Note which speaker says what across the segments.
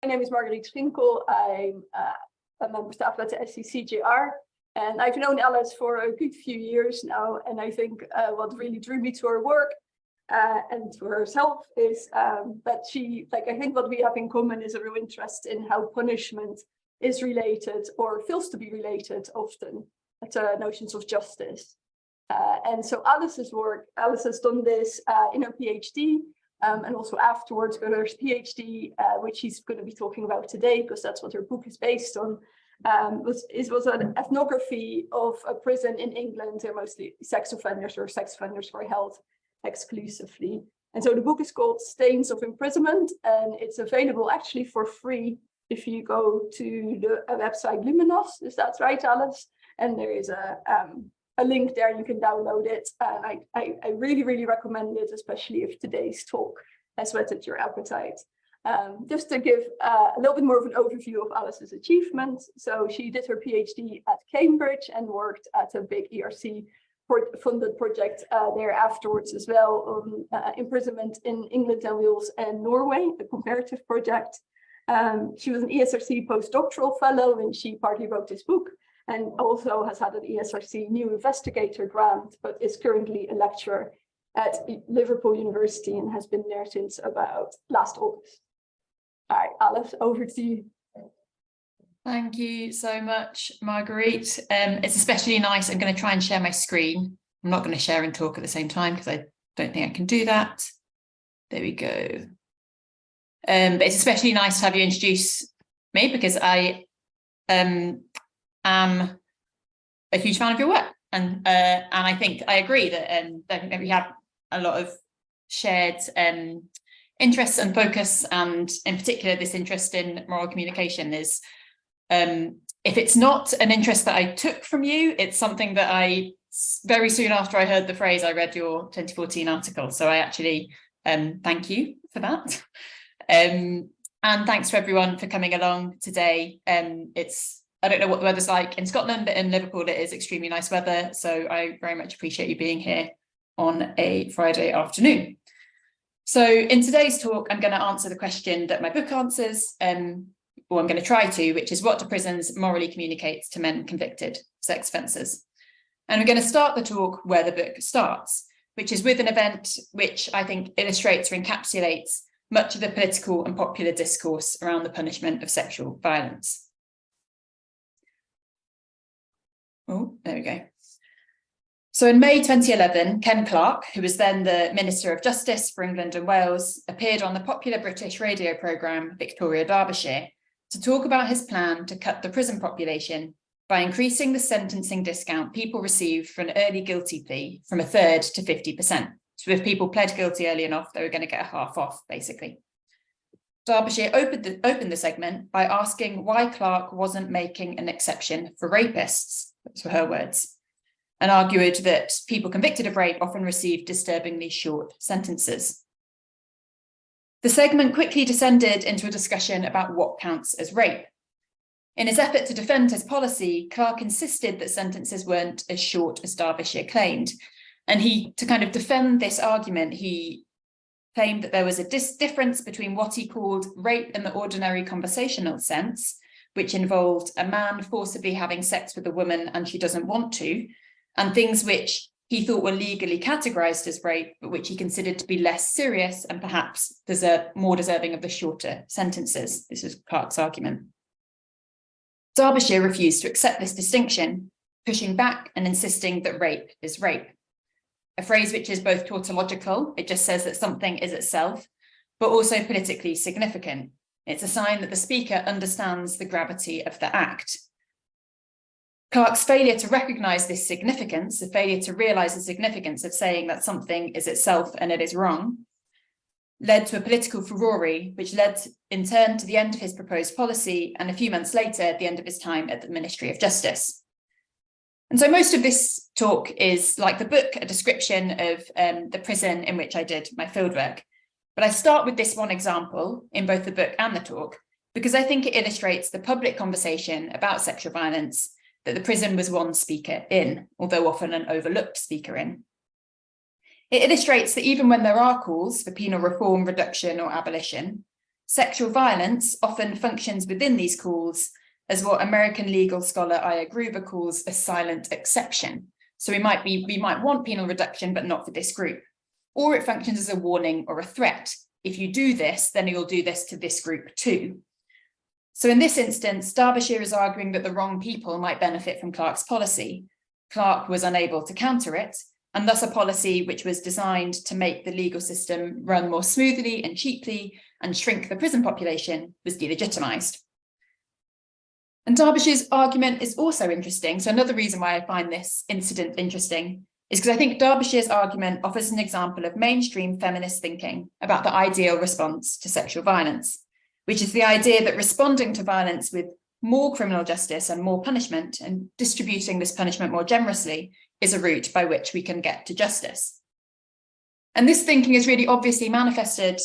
Speaker 1: name is Marguerite Schinkel. I'm a member staff at the SCCJR, and I've known Alice for a good few years now. And I think what really drew me to her work and to herself is that she, I think what we have in common is a real interest in how punishment is related or feels to be related often to notions of justice. And so Alice's work, Alice has done this in her PhD and also afterwards with her PhD, which she's going to be talking about today because that's what her book is based on, was an ethnography of a prison in England. They're mostly sex offenders or sex offenders were held exclusively. And so the book is called Stains of Imprisonment, and it's available actually for free if you go to the website Luminos, if that's right, Alice. And there is a link there, you can download it. And I really, really recommend it, especially if today's talk has whetted your appetite. Just to give a little bit more of an overview of Alice's achievements. So she did her PhD at Cambridge and worked at a big ERC funded project there afterwards as well on imprisonment in England and Wales and Norway, a comparative project. She was an ESRC postdoctoral fellow and she partly wrote this book, and also has had an ESRC New Investigator grant, but is currently a lecturer at Liverpool University and has been there since about last August. All right, Alice, over to you.
Speaker 2: Thank you so much, Marguerite. It's especially nice. I'm going to try and share my screen. I'm not going to share and talk at the same time because I don't think I can do that. There we go. But it's especially nice to have you introduce me because I am a huge fan of your work, and I think I agree that we have a lot of shared interests and focus, and in particular this interest in moral communication is, if it's not an interest that I took from you, it's something that I very soon after I heard the phrase, I read your 2014 article, so I actually thank you for that. And thanks to everyone for coming along today. I don't know what the weather's like in Scotland, but in Liverpool it is extremely nice weather. So I very much appreciate you being here on a Friday afternoon. So in today's talk, I'm going to answer the question that my book answers, or I'm going to try to, which is what do prisons morally communicate to men convicted of sex offences? And we're going to start the talk where the book starts, which is with an event which I think illustrates or encapsulates much of the political and popular discourse around the punishment of sexual violence. Oh, there we go. So in May 2011, Ken Clarke, who was then the Minister of Justice for England and Wales, appeared on the popular British radio programme Victoria Derbyshire to talk about his plan to cut the prison population by increasing the sentencing discount people receive for an early guilty plea from 1/3 to 50%. So if people pled guilty early enough, they were going to get a half off, basically. Derbyshire opened the segment by asking why Clarke wasn't making an exception for rapists, those were her words, and argued that people convicted of rape often receive disturbingly short sentences. The segment quickly descended into a discussion about what counts as rape. In his effort to defend his policy, Clarke insisted that sentences weren't as short as Derbyshire claimed. And to kind of defend this argument, he claimed that there was a difference between what he called rape in the ordinary conversational sense, which involved a man forcibly having sex with a woman and she doesn't want to, and things which he thought were legally categorized as rape, but which he considered to be less serious and perhaps more deserving of the shorter sentences. This was Clarke's argument. Derbyshire refused to accept this distinction, pushing back and insisting that rape is rape. A phrase which is both tautological, it just says that something is itself, but also politically significant. It's a sign that the speaker understands the gravity of the act. Clarke's failure to recognise this significance, the failure to realise the significance of saying that something is itself and it is wrong, led to a political furore, which led in turn to the end of his proposed policy, and a few months later, the end of his time at the Ministry of Justice. And so most of this talk is, like the book, a description of the prison in which I did my fieldwork. But I start with this one example in both the book and the talk, because I think it illustrates the public conversation about sexual violence that the prison was one speaker in, although often an overlooked speaker in. It illustrates that even when there are calls for penal reform, reduction or abolition, sexual violence often functions within these calls as what American legal scholar Aya Gruber calls a silent exception. So we might want penal reduction, but not for this group. Or it functions as a warning or a threat. If you do this, then you'll do this to this group too. So in this instance, Derbyshire is arguing that the wrong people might benefit from Clarke's policy. Clarke was unable to counter it, and thus a policy which was designed to make the legal system run more smoothly and cheaply and shrink the prison population was delegitimised. And Derbyshire's argument is also interesting. So another reason why I find this incident interesting is because I think Derbyshire's argument offers an example of mainstream feminist thinking about the ideal response to sexual violence, which is the idea that responding to violence with more criminal justice and more punishment and distributing this punishment more generously is a route by which we can get to justice. And this thinking is really obviously manifested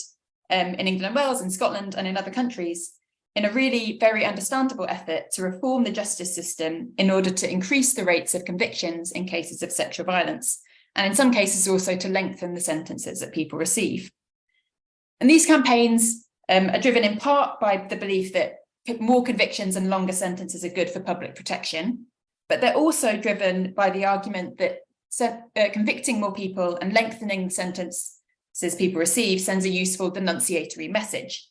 Speaker 2: in England and Wales, in Scotland and in other countries in a really very understandable effort to reform the justice system in order to increase the rates of convictions in cases of sexual violence, and in some cases also to lengthen the sentences that people receive. And these campaigns are driven in part by the belief that more convictions and longer sentences are good for public protection, but they're also driven by the argument that convicting more people and lengthening the sentences people receive sends a useful denunciatory message.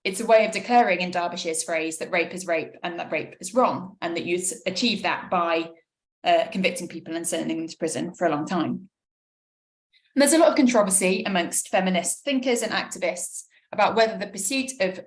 Speaker 2: It's a way of declaring, in Derbyshire's phrase, that rape is rape and that rape is wrong, and that you achieve that by convicting people and sending them to prison for a long time. And there's a lot of controversy amongst feminist thinkers and activists about whether the pursuit of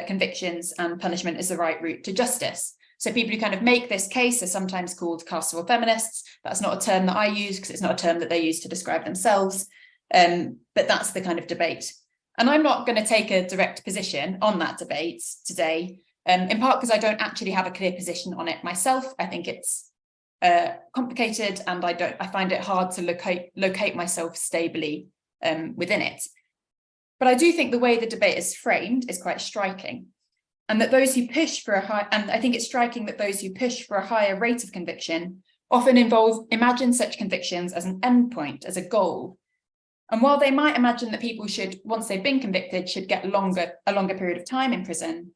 Speaker 2: convictions and punishment is the right route to justice. So people who kind of make this case are sometimes called carceral feminists. That's not a term that I use because it's not a term that they use to describe themselves, but that's the kind of debate. And I'm not going to take a direct position on that debate today, in part because I don't actually have a clear position on it myself. I think it's complicated, and I find it hard to locate myself stably within it. But I do think the way the debate is framed is quite striking, and that those who push for and I think it's striking that those who push for a higher rate of conviction often imagine such convictions as an endpoint, as a goal. And while they might imagine that people should, once they've been convicted, should get a longer period of time in prison,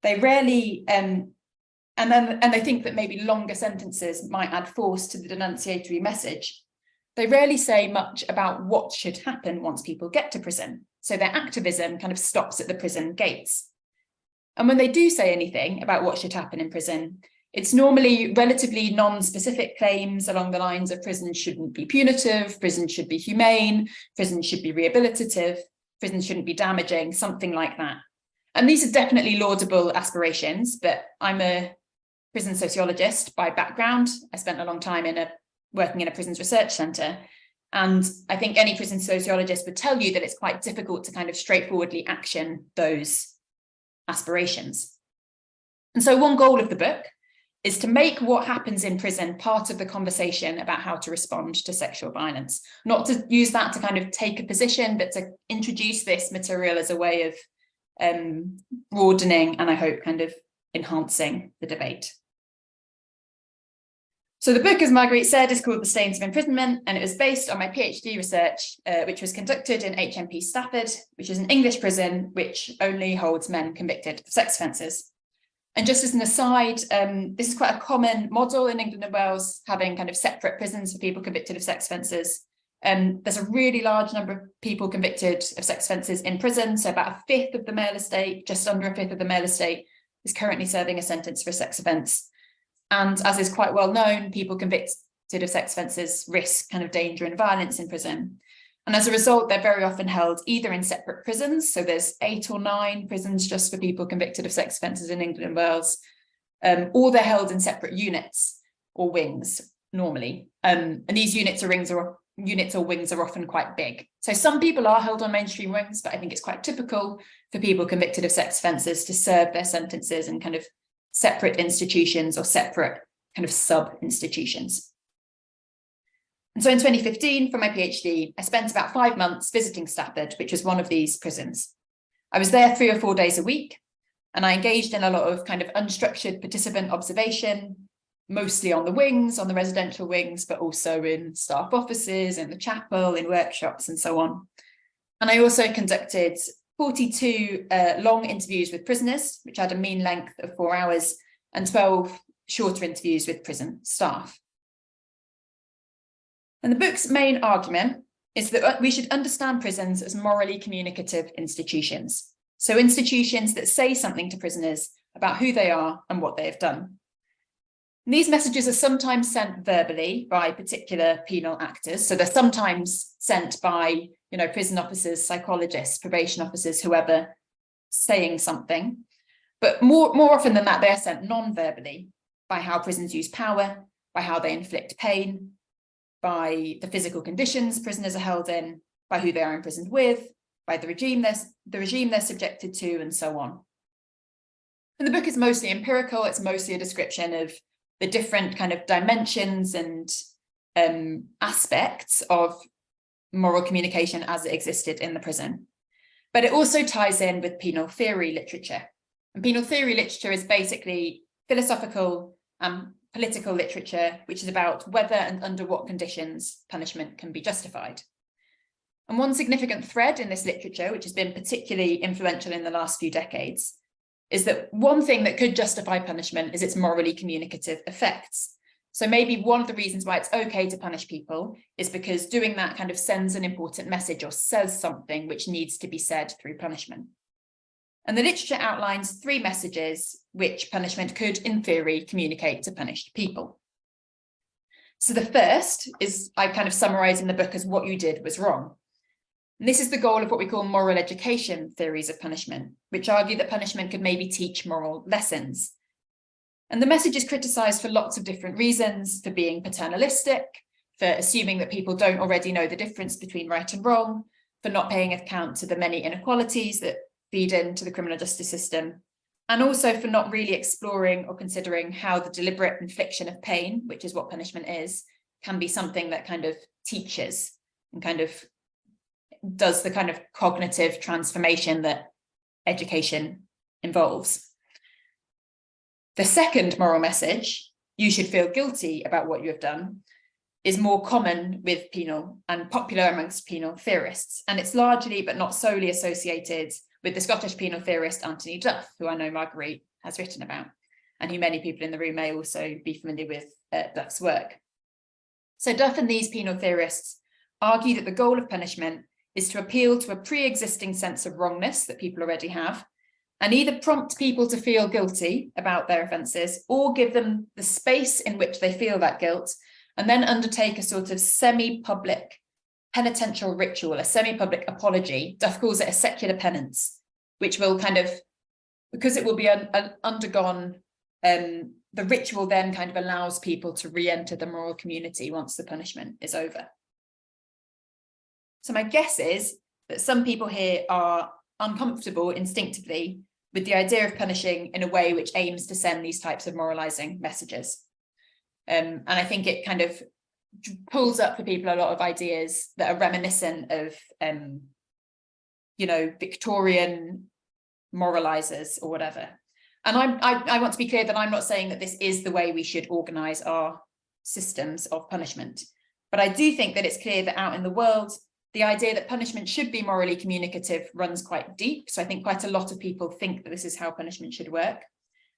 Speaker 2: they rarely, and they think that maybe longer sentences might add force to the denunciatory message. They rarely say much about what should happen once people get to prison. So their activism kind of stops at the prison gates. And when they do say anything about what should happen in prison, it's normally relatively non-specific claims along the lines of prison shouldn't be punitive, prison should be humane, prison should be rehabilitative, prison shouldn't be damaging, something like that. And these are definitely laudable aspirations, but I'm a prison sociologist by background. I spent a long time working in a prisons research centre. And I think any prison sociologist would tell you that it's quite difficult to kind of straightforwardly action those aspirations. And so one goal of the book is to make what happens in prison part of the conversation about how to respond to sexual violence, not to use that to kind of take a position, but to introduce this material as a way of broadening and I hope kind of enhancing the debate. So the book, as Marguerite said, is called The Stains of Imprisonment, and it was based on my PhD research, which was conducted in HMP Stafford, which is an English prison which only holds men convicted of sex offences. And just as an aside, this is quite a common model in England and Wales, having kind of separate prisons for people convicted of sex offences. There's a really large number of people convicted of sex offences in prison. So about a fifth of the male estate, just under a fifth of the male estate, is currently serving a sentence for a sex offence. And as is quite well known, people convicted of sex offences risk kind of danger and violence in prison. And as a result, they're very often held either in separate prisons. So there's 8 or 9 prisons just for people convicted of sex offences in England and Wales, or they're held in separate units or wings normally. And these units or wings are often quite big. So some people are held on mainstream wings, but I think it's quite typical for people convicted of sex offences to serve their sentences in kind of separate institutions or separate kind of sub-institutions. And so in 2015, for my PhD, I spent about 5 months visiting Stafford, which was one of these prisons. I was there 3 or 4 days a week, and I engaged in a lot of kind of unstructured participant observation, mostly on the wings, on the residential wings, but also in staff offices, in the chapel, in workshops, and so on. And I also conducted 42 long interviews with prisoners, which had a mean length of 4 hours, and 12 shorter interviews with prison staff. And the book's main argument is that we should understand prisons as morally communicative institutions. So institutions that say something to prisoners about who they are and what they have done. And these messages are sometimes sent verbally by particular penal actors. So they're sometimes sent by, prison officers, psychologists, probation officers, whoever, saying something. But more often than that, they are sent non-verbally by how prisons use power, by how they inflict pain, by the physical conditions prisoners are held in, by who they are imprisoned with, by the regime they're subjected to, and so on. And the book is mostly empirical. It's mostly a description of the different kind of dimensions and aspects of moral communication as it existed in the prison. But it also ties in with penal theory literature. And penal theory literature is basically philosophical and political literature, which is about whether and under what conditions punishment can be justified. And one significant thread in this literature, which has been particularly influential in the last few decades, is that one thing that could justify punishment is its morally communicative effects. So maybe one of the reasons why it's okay to punish people is because doing that kind of sends an important message or says something which needs to be said through punishment. And the literature outlines 3 messages which punishment could, in theory, communicate to punished people. So the first is, I kind of summarize in the book as what you did was wrong. And this is the goal of what we call moral education theories of punishment, which argue that punishment could maybe teach moral lessons. And the message is criticized for lots of different reasons, for being paternalistic, for assuming that people don't already know the difference between right and wrong, for not paying account to the many inequalities that feed into the criminal justice system, and also for not really exploring or considering how the deliberate infliction of pain, which is what punishment is, can be something that kind of teaches and kind of does the kind of cognitive transformation that education involves. The second moral message, you should feel guilty about what you have done, is more common with penal and popular amongst penal theorists. And it's largely, but not solely, associated with the Scottish penal theorist Anthony Duff, who I know Marguerite has written about, and who many people in the room may also be familiar with Duff's work. So Duff and these penal theorists argue that the goal of punishment is to appeal to a pre-existing sense of wrongness that people already have, and either prompt people to feel guilty about their offences or give them the space in which they feel that guilt, and then undertake a sort of semi-public penitential ritual, a semi-public apology. Duff calls it a secular penance, which will kind of, because it will be undergone, the ritual then kind of allows people to re-enter the moral community once the punishment is over. So my guess is that some people here are uncomfortable instinctively with the idea of punishing in a way which aims to send these types of moralizing messages. And I think it kind of pulls up for people a lot of ideas that are reminiscent of, Victorian moralizers or whatever. And I want to be clear that I'm not saying that this is the way we should organize our systems of punishment. But I do think that it's clear that out in the world, the idea that punishment should be morally communicative runs quite deep. So I think quite a lot of people think that this is how punishment should work.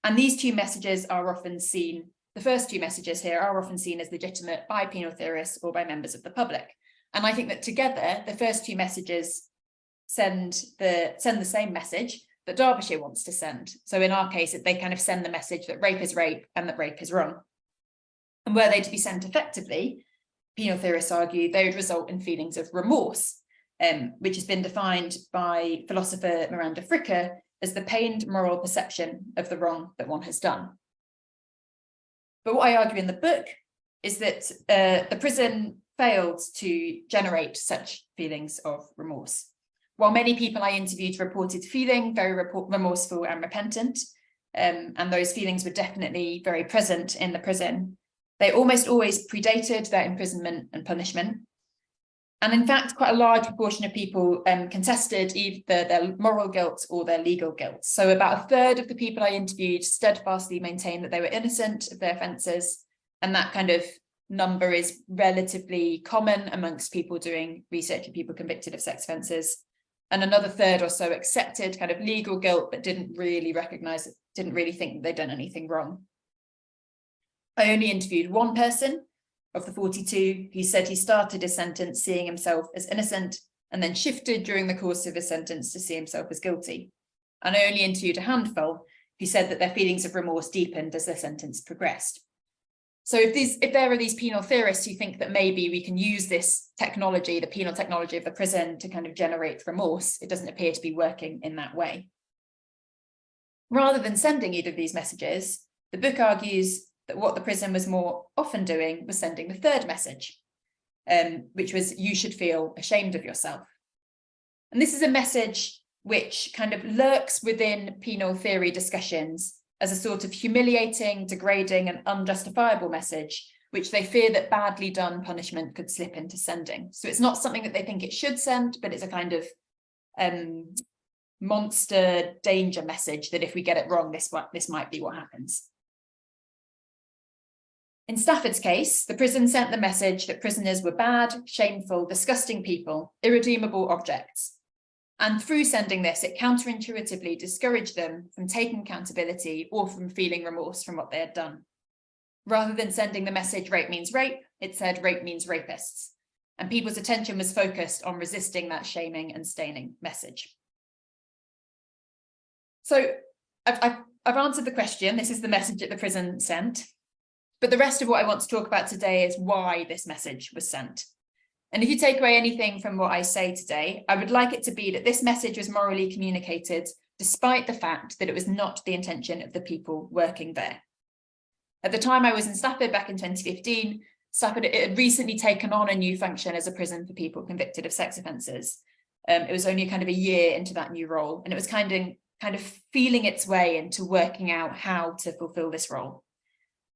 Speaker 2: And these 2 messages are often seen, the first 2 messages here are often seen as legitimate by penal theorists or by members of the public. And I think that together, the first 2 messages send the same message that Derbyshire wants to send. So in our case, they kind of send the message that rape is rape and that rape is wrong. And were they to be sent effectively, penal theorists argue they would result in feelings of remorse, which has been defined by philosopher Miranda Fricker as the pained moral perception of the wrong that one has done. But what I argue in the book is that the prison failed to generate such feelings of remorse. While many people I interviewed reported feeling very remorseful and repentant, and those feelings were definitely very present in the prison, they almost always predated their imprisonment and punishment. And in fact, quite a large proportion of people contested either their moral guilt or their legal guilt. So about a third of the people I interviewed steadfastly maintained that they were innocent of their offences. And that kind of number is relatively common amongst people doing research of people convicted of sex offences. And another third or so accepted kind of legal guilt, but didn't really recognise it, didn't really think that they'd done anything wrong. I only interviewed one person of the 42 who said he started his sentence seeing himself as innocent and then shifted during the course of his sentence to see himself as guilty. And I only interviewed a handful who said that their feelings of remorse deepened as their sentence progressed. So if there are these penal theorists who think that maybe we can use this technology, the penal technology of the prison, to kind of generate remorse, it doesn't appear to be working in that way. Rather than sending either of these messages, the book argues that what the prison was more often doing was sending the third message, which was, you should feel ashamed of yourself. And this is a message which kind of lurks within penal theory discussions as a sort of humiliating, degrading and unjustifiable message, which they fear that badly done punishment could slip into sending. So it's not something that they think it should send, but it's a kind of monster danger message that if we get it wrong, this might be what happens. In Stafford's case, the prison sent the message that prisoners were bad, shameful, disgusting people, irredeemable objects. And through sending this, it counterintuitively discouraged them from taking accountability or from feeling remorse from what they had done. Rather than sending the message rape means rape, it said rape means rapists. And people's attention was focused on resisting that shaming and staining message. So I've answered the question. This is the message that the prison sent. But the rest of what I want to talk about today is why this message was sent. And if you take away anything from what I say today, I would like it to be that this message was morally communicated, despite the fact that it was not the intention of the people working there. At the time I was in Stafford back in 2015, Stafford had recently taken on a new function as a prison for people convicted of sex offences. It was only kind of a year into that new role, and it was kind of feeling its way into working out how to fulfil this role.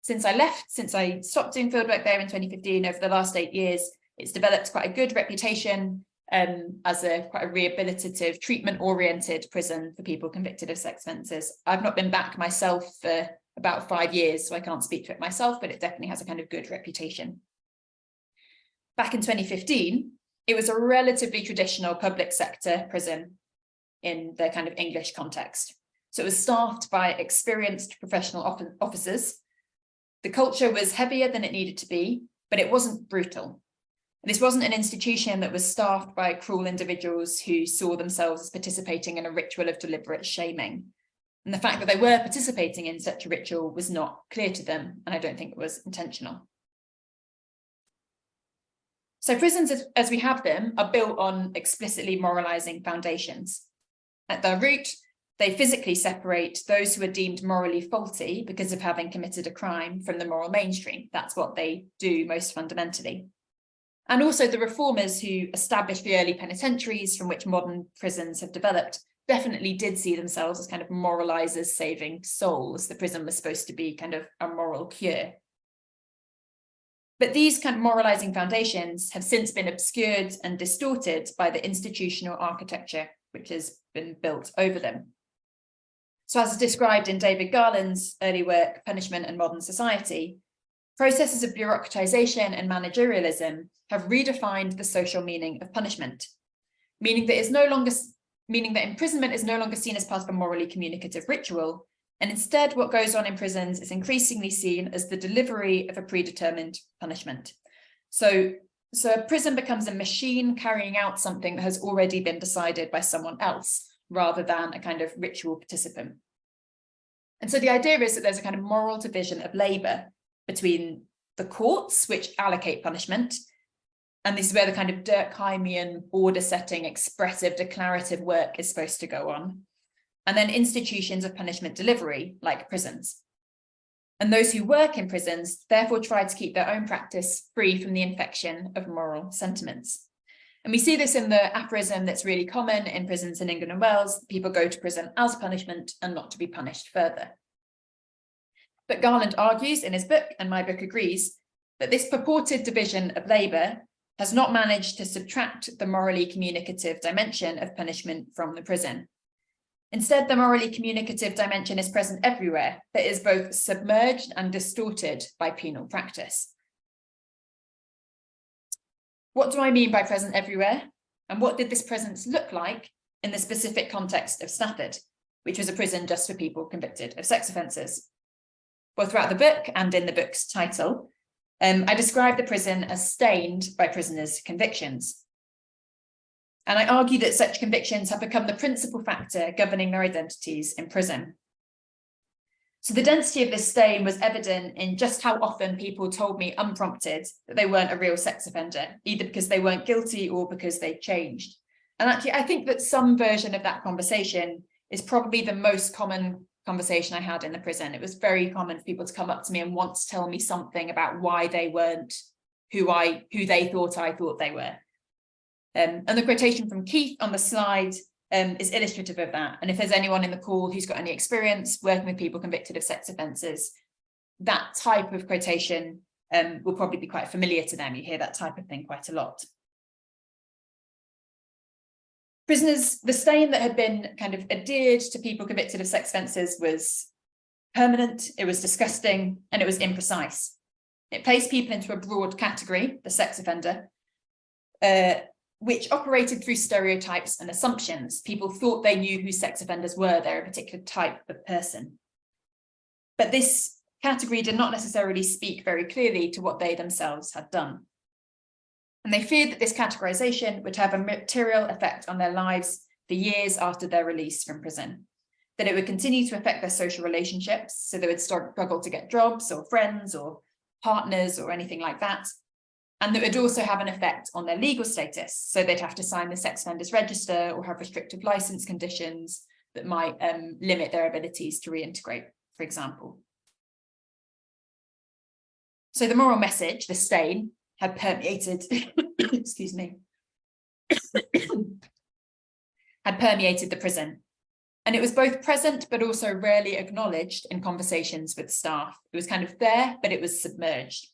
Speaker 2: Since I stopped doing fieldwork there in 2015, over the last 8 years, it's developed quite a good reputation as quite a rehabilitative, treatment-oriented prison for people convicted of sex offences. I've not been back myself for about 5 years, so I can't speak to it myself, but it definitely has a kind of good reputation. Back in 2015, it was a relatively traditional public sector prison in the kind of English context. So it was staffed by experienced professional officers. The culture was heavier than it needed to be, but it wasn't brutal. This wasn't an institution that was staffed by cruel individuals who saw themselves as participating in a ritual of deliberate shaming. And the fact that they were participating in such a ritual was not clear to them, and I don't think it was intentional. So prisons, as we have them, are built on explicitly moralising foundations. At their root, they physically separate those who are deemed morally faulty because of having committed a crime from the moral mainstream. That's what they do most fundamentally. And also the reformers who established the early penitentiaries from which modern prisons have developed definitely did see themselves as kind of moralisers saving souls. The prison was supposed to be kind of a moral cure. But these kind of moralising foundations have since been obscured and distorted by the institutional architecture which has been built over them. So as described in David Garland's early work, Punishment and Modern Society, processes of bureaucratization and managerialism have redefined the social meaning of punishment, meaning that imprisonment is no longer seen as part of a morally communicative ritual, and instead what goes on in prisons is increasingly seen as the delivery of a predetermined punishment. So a prison becomes a machine carrying out something that has already been decided by someone else, rather than a kind of ritual participant. And so the idea is that there's a kind of moral division of labour between the courts, which allocate punishment, and this is where the kind of Durkheimian border-setting, expressive, declarative work is supposed to go on, and then institutions of punishment delivery, like prisons. And those who work in prisons therefore try to keep their own practice free from the infection of moral sentiments. And we see this in the aphorism that's really common in prisons in England and Wales: people go to prison as punishment and not to be punished further. But Garland argues in his book, and my book agrees, that this purported division of labour has not managed to subtract the morally communicative dimension of punishment from the prison. Instead, the morally communicative dimension is present everywhere, but is both submerged and distorted by penal practice. What do I mean by present everywhere? And what did this presence look like in the specific context of Stafford, which was a prison just for people convicted of sex offences. Well, throughout the book and in the book's title, I describe the prison as stained by prisoners' convictions. And I argue that such convictions have become the principal factor governing their identities in prison. So the density of this stain was evident in just how often people told me unprompted that they weren't a real sex offender, either because they weren't guilty or because they changed. And actually, I think that some version of that conversation is probably the most common conversation I had in the prison. It was very common for people to come up to me and want to tell me something about why they weren't who they thought I thought they were. And the quotation from Keith on the slide is illustrative of that. And if there's anyone in the call who's got any experience working with people convicted of sex offences, that type of quotation will probably be quite familiar to them. You hear that type of thing quite a lot. Prisoners, the stain that had been kind of adhered to people convicted of sex offences was permanent, it was disgusting, and it was imprecise. It placed people into a broad category, the sex offender, which operated through stereotypes and assumptions. People thought they knew who sex offenders were, they're a particular type of person. But this category did not necessarily speak very clearly to what they themselves had done. And they feared that this categorization would have a material effect on their lives for years after their release from prison, that it would continue to affect their social relationships, so they would struggle to get jobs or friends or partners or anything like that. And that would also have an effect on their legal status, so they'd have to sign the sex offenders register or have restrictive license conditions that might limit their abilities to reintegrate, for example. So the moral message, the stain, had permeated, excuse me, had permeated the prison. And it was both present, but also rarely acknowledged in conversations with staff. It was kind of there, but it was submerged.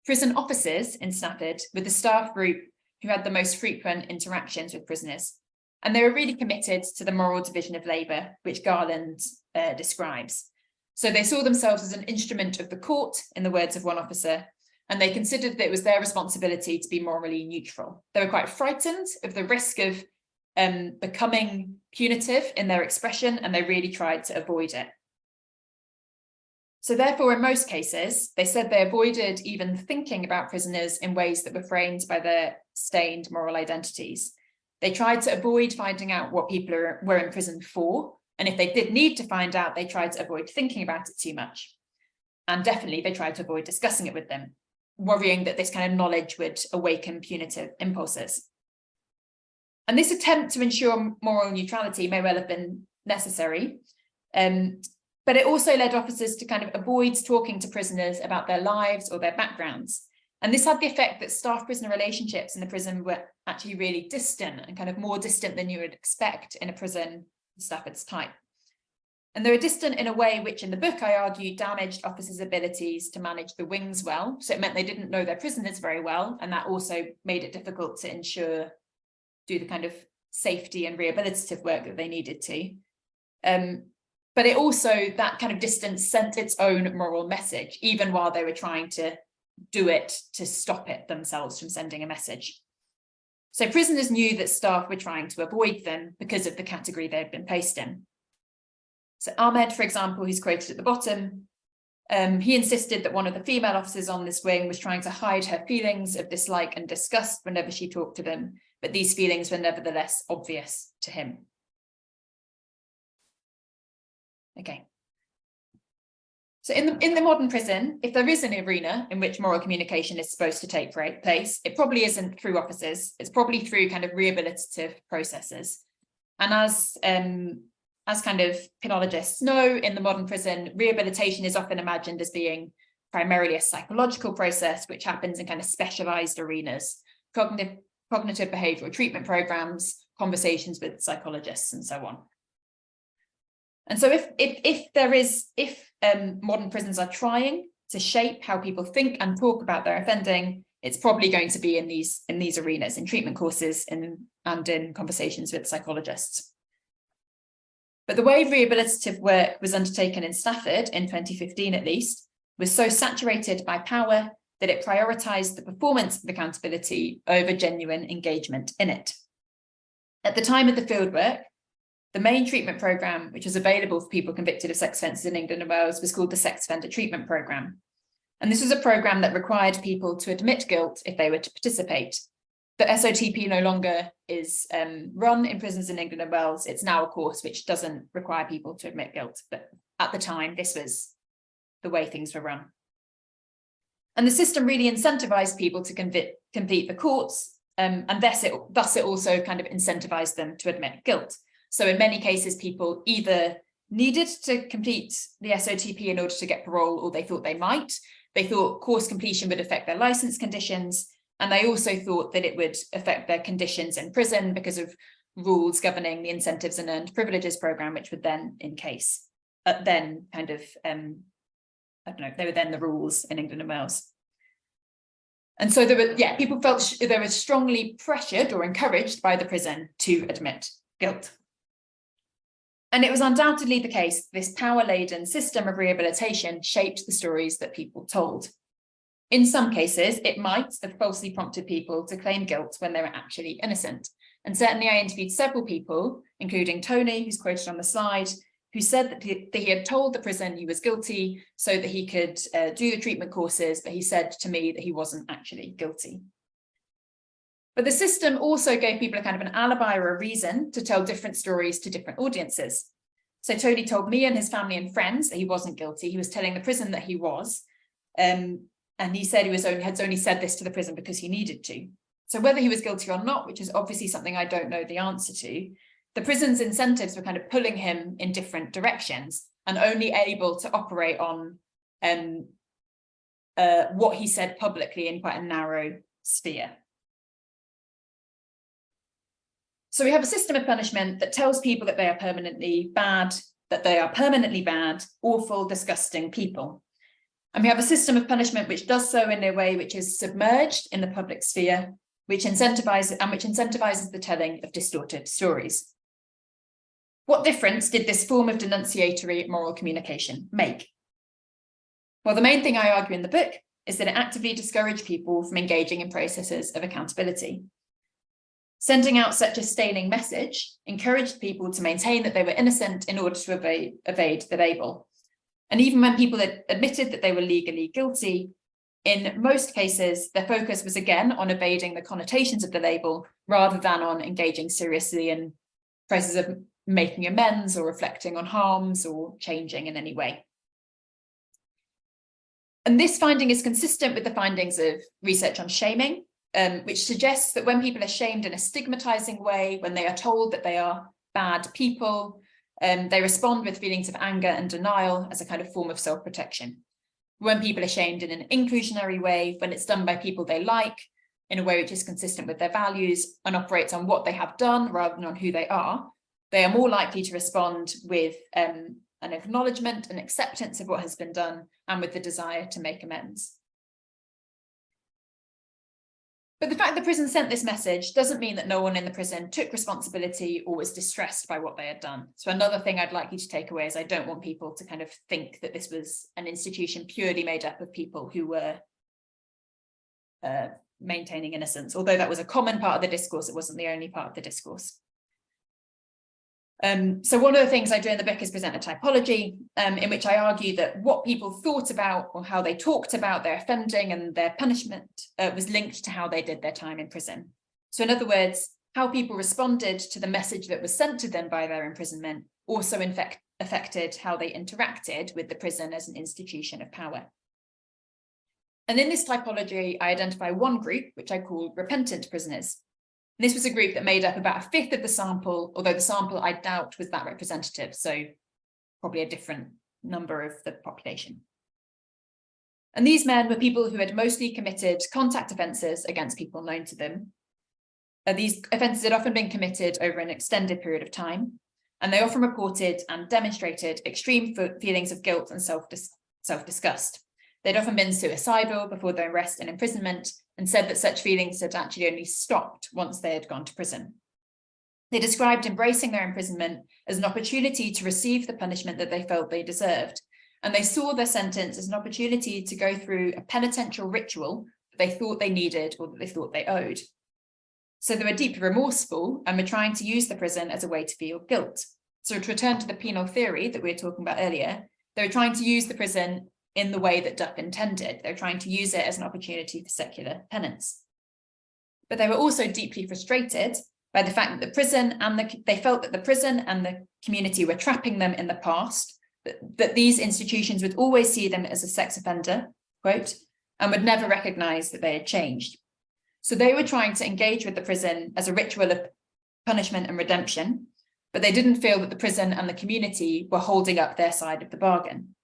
Speaker 2: Prison officers in Stafford were the staff group who had the most frequent interactions with prisoners. And they were really committed to the moral division of labour, which Garland describes. So they saw themselves as an instrument of the court, in the words of one officer, and they considered that it was their responsibility to be morally neutral. They were quite frightened of the risk of becoming punitive in their expression, and they really tried to avoid it. So therefore, in most cases, they said they avoided even thinking about prisoners in ways that were framed by their stained moral identities. They tried to avoid finding out what people were in prison for, and if they did need to find out, they tried to avoid thinking about it too much. And definitely they tried to avoid discussing it with them, worrying that this kind of knowledge would awaken punitive impulses. And this attempt to ensure moral neutrality may well have been necessary, but it also led officers to kind of avoid talking to prisoners about their lives or their backgrounds. And this had the effect that staff-prisoner relationships in the prison were actually really distant, and kind of more distant than you would expect in a prison of Stafford's type. And they were distant in a way which, in the book, I argue, damaged officers' abilities to manage the wings well. So it meant they didn't know their prisoners very well, and that also made it difficult to do the kind of safety and rehabilitative work that they needed to. But it also, that kind of distance sent its own moral message, even while they were trying to do it to stop it themselves from sending a message. So prisoners knew that staff were trying to avoid them because of the category they'd been placed in. So Ahmed, for example, who's quoted at the bottom, he insisted that one of the female officers on this wing was trying to hide her feelings of dislike and disgust whenever she talked to them, but these feelings were nevertheless obvious to him. Okay. So in the modern prison, if there is an arena in which moral communication is supposed to take place, it probably isn't through officers. It's probably through kind of rehabilitative processes. And as kind of penologists know, in the modern prison, rehabilitation is often imagined as being primarily a psychological process, which happens in kind of specialized arenas, cognitive behavioral treatment programs, conversations with psychologists, and so on. And so if modern prisons are trying to shape how people think and talk about their offending, it's probably going to be in these arenas, in treatment courses and in conversations with psychologists. But the way rehabilitative work was undertaken in Stafford, in 2015 at least, was so saturated by power that it prioritised the performance of accountability over genuine engagement in it. At the time of the fieldwork, the main treatment programme, which was available for people convicted of sex offences in England and Wales, was called the Sex Offender Treatment Programme. And this was a programme that required people to admit guilt if they were to participate. The SOTP no longer is run in prisons in England and Wales. It's now a course which doesn't require people to admit guilt. But at the time, this was the way things were run. And the system really incentivised people to complete the courts, and thus it also kind of incentivised them to admit guilt. So in many cases, people either needed to complete the SOTP in order to get parole, or they thought they might. They thought course completion would affect their licence conditions, and they also thought that it would affect their conditions in prison because of rules governing the incentives and earned privileges programme, which would then they were then the rules in England and Wales. And so people felt they were strongly pressured or encouraged by the prison to admit guilt. And it was undoubtedly the case this power-laden system of rehabilitation shaped the stories that people told. In some cases, it might have falsely prompted people to claim guilt when they were actually innocent. And certainly I interviewed several people, including Tony, who's quoted on the slide, who said that he had told the prison he was guilty so that he could do the treatment courses, but he said to me that he wasn't actually guilty. But the system also gave people a kind of an alibi or a reason to tell different stories to different audiences. So Tony told me and his family and friends that he wasn't guilty. He was telling the prison that he was, and he said he had only said this to the prison because he needed to. So whether he was guilty or not, which is obviously something I don't know the answer to, the prison's incentives were kind of pulling him in different directions and only able to operate on what he said publicly in quite a narrow sphere. So we have a system of punishment that tells people that they are permanently bad, awful, disgusting people. And we have a system of punishment which does so in a way which is submerged in the public sphere, which incentivizes the telling of distorted stories. What difference did this form of denunciatory moral communication make? Well, the main thing I argue in the book is that it actively discouraged people from engaging in processes of accountability. Sending out such a staining message encouraged people to maintain that they were innocent in order to evade the label. And even when people had admitted that they were legally guilty, in most cases, their focus was again on evading the connotations of the label rather than on engaging seriously in processes of making amends or reflecting on harms or changing in any way. And this finding is consistent with the findings of research on shaming, which suggests that when people are shamed in a stigmatizing way, when they are told that they are bad people, they respond with feelings of anger and denial as a kind of form of self-protection. When people are shamed in an inclusionary way, when it's done by people they like, in a way which is consistent with their values and operates on what they have done rather than on who they are more likely to respond with an acknowledgement and acceptance of what has been done and with the desire to make amends. But the fact that prison sent this message doesn't mean that no one in the prison took responsibility or was distressed by what they had done. So another thing I'd like you to take away is I don't want people to kind of think that this was an institution purely made up of people who were maintaining innocence. Although that was a common part of the discourse, it wasn't the only part of the discourse. So one of the things I do in the book is present a typology in which I argue that what people thought about or how they talked about their offending and their punishment was linked to how they did their time in prison. So in other words, how people responded to the message that was sent to them by their imprisonment also affected how they interacted with the prison as an institution of power. And in this typology, I identify one group, which I call repentant prisoners. This was a group that made up about 1/5 of the sample, although the sample I doubt was that representative, so probably a different number of the population. And these men were people who had mostly committed contact offences against people known to them. These offences had often been committed over an extended period of time, and they often reported and demonstrated extreme feelings of guilt and self-disgust. They'd often been suicidal before their arrest and imprisonment, and said that such feelings had actually only stopped once they had gone to prison. They described embracing their imprisonment as an opportunity to receive the punishment that they felt they deserved, and they saw their sentence as an opportunity to go through a penitential ritual that they thought they needed or that they thought they owed. So they were deeply remorseful and were trying to use the prison as a way to feel guilt. So to return to the penal theory that we were talking about earlier, they were trying to use the prison in the way that Duff intended. They were trying to use it as an opportunity for secular penance. But they were also deeply frustrated by the fact that the prison and they felt that the prison and the community were trapping them in the past, that these institutions would always see them as a sex offender, quote, and would never recognise that they had changed. So they were trying to engage with the prison as a ritual of punishment and redemption, but they didn't feel that the prison and the community were holding up their side of the bargain.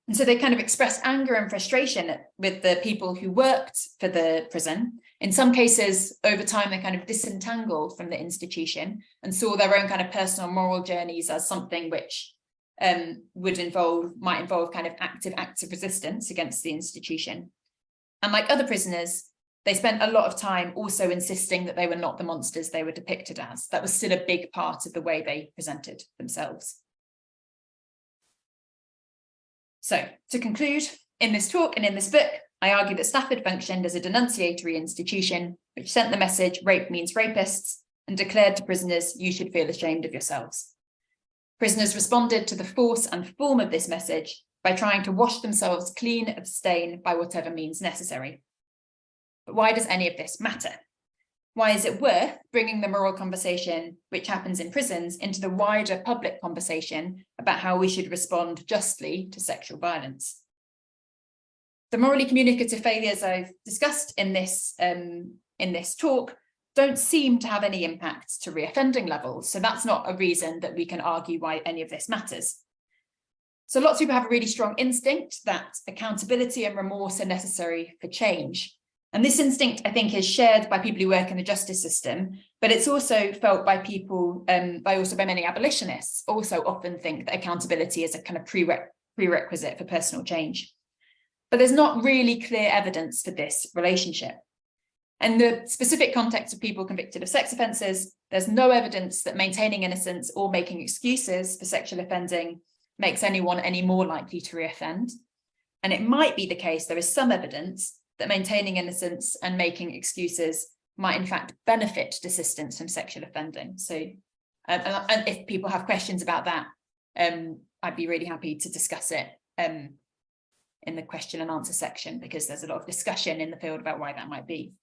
Speaker 2: And so they kind of expressed anger and frustration with the people who worked for the prison. In some cases, over time, they kind of disentangled from the institution and saw their own kind of personal moral journeys as something which might involve kind of active resistance against the institution. And like other prisoners, they spent a lot of time also insisting that they were not the monsters they were depicted as. That was still a big part of the way they presented themselves. So to conclude, in this talk and in this book, I argue that Stafford functioned as a denunciatory institution which sent the message rape means rapists and declared to prisoners you should feel ashamed of yourselves. Prisoners responded to the force and form of this message by trying to wash themselves clean of stain by whatever means necessary. But why does any of this matter? Why is it worth bringing the moral conversation which happens in prisons into the wider public conversation about how we should respond justly to sexual violence? The morally communicative failures I've discussed in this talk don't seem to have any impact to reoffending levels. So that's not a reason that we can argue why any of this matters. So lots of people have a really strong instinct that accountability and remorse are necessary for change. And this instinct, I think, is shared by people who work in the justice system, but it's also felt by people, by many abolitionists, also often think that accountability is a kind of prerequisite for personal change. But there's not really clear evidence for this relationship. In the specific context of people convicted of sex offences, there's no evidence that maintaining innocence or making excuses for sexual offending makes anyone any more likely to reoffend. And it might be the case, there is some evidence that maintaining innocence and making excuses might in fact benefit desistance from sexual offending. So and if people have questions about that, I'd be really happy to discuss it in the question and answer section, because there's a lot of discussion in the field about why that might be.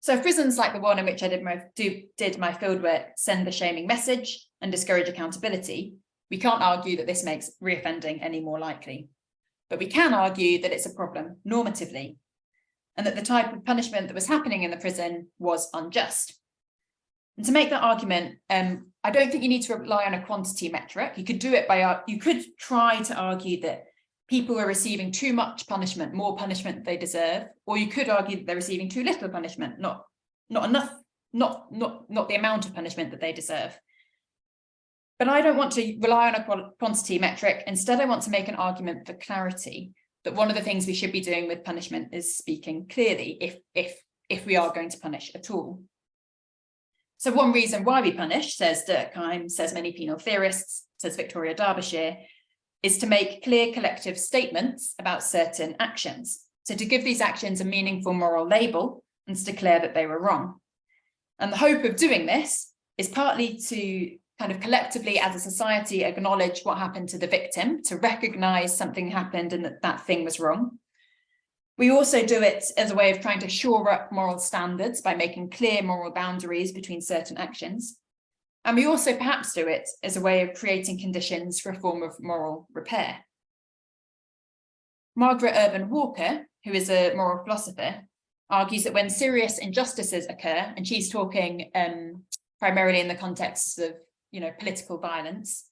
Speaker 2: So prisons like the one in which I did my fieldwork send the shaming message and discourage accountability, we can't argue that this makes reoffending any more likely. But we can argue that it's a problem normatively, and that the type of punishment that was happening in the prison was unjust. And to make that argument, I don't think you need to rely on a quantity metric. You could do it by, you could try to argue that people are receiving too much punishment, more punishment than they deserve, or you could argue that they're receiving too little punishment, not enough, not the amount of punishment that they deserve. But I don't want to rely on a quantity metric. Instead, I want to make an argument for clarity, that one of the things we should be doing with punishment is speaking clearly if we are going to punish at all. So one reason why we punish, says Durkheim, says many penal theorists, says Victoria Derbyshire, is to make clear collective statements about certain actions. So to give these actions a meaningful moral label and to declare that they were wrong. And the hope of doing this is partly to kind of collectively as a society acknowledge what happened to the victim, to recognise something happened and that thing was wrong. We also do it as a way of trying to shore up moral standards by making clear moral boundaries between certain actions. And we also perhaps do it as a way of creating conditions for a form of moral repair. Margaret Urban Walker, who is a moral philosopher, argues that when serious injustices occur, and she's talking primarily in the context of political violence,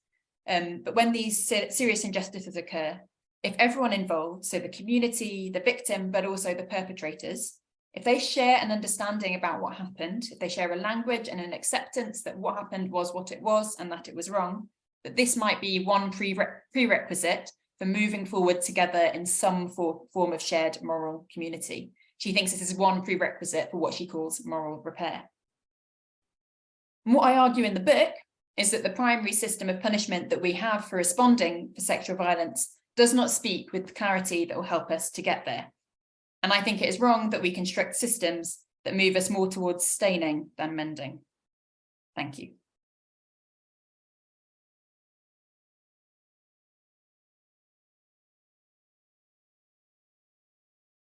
Speaker 2: but when these serious injustices occur, if everyone involved, so the community, the victim, but also the perpetrators, if they share an understanding about what happened, if they share a language and an acceptance that what happened was what it was and that it was wrong, that this might be one prerequisite for moving forward together in some form of shared moral community. She thinks this is one prerequisite for what she calls moral repair. And what I argue in the book is that the primary system of punishment that we have for responding to sexual violence does not speak with clarity that will help us to get there. And I think it is wrong that we construct systems that move us more towards staining than mending. Thank you.